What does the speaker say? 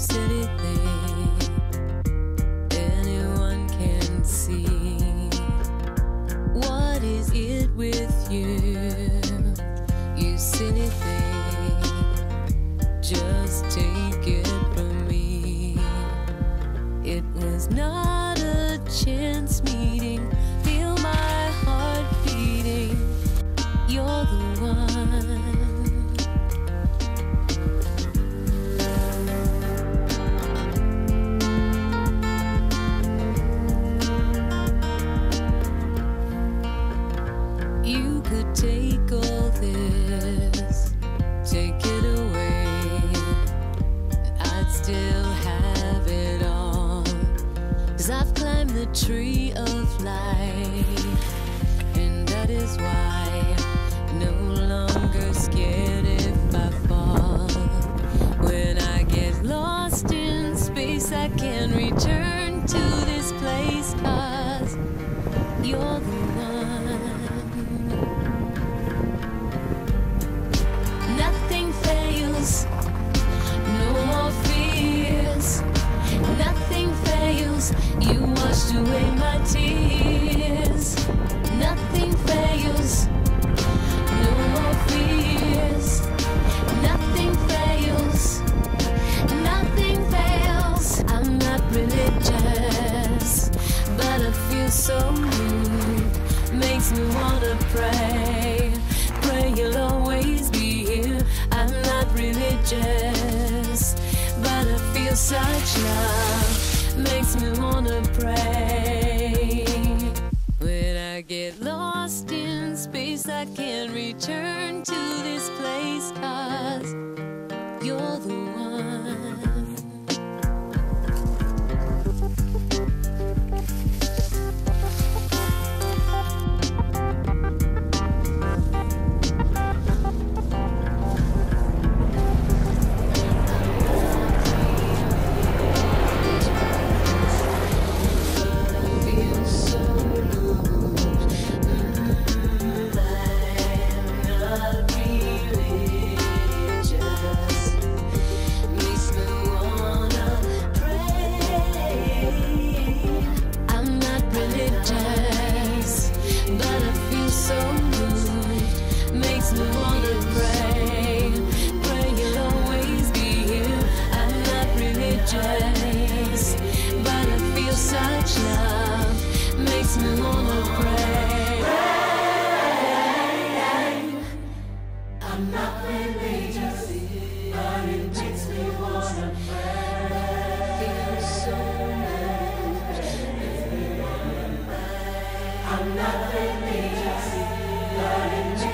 said it there, anyone can see. What is it with you? You said it there, just take it from me. It was not a chance meeting, feel my heart beating, you're the one. You could take all this, take it away, and I'd still have it all. 'Cause I've climbed the tree of life, and that is why I'm no longer scared if I fall. When I get lost in space, I can return to this place, 'cause you're the one. Nothing fails, no more fears. Nothing fails, you washed away my tears. Nothing fails, no more fears. Nothing fails, nothing fails. I'm not religious, but I feel so moved, makes me wanna pray. Pray you'll always be here. I'm not religious, but I feel such love, makes me wanna pray. When I get lost in space, I can return to this place, 'cause you're the one. But I feel such love, makes me wanna pray. I'm not religious, but it makes me wanna pray. Feel so much, makes me wanna pray. I'm not religious, but it makes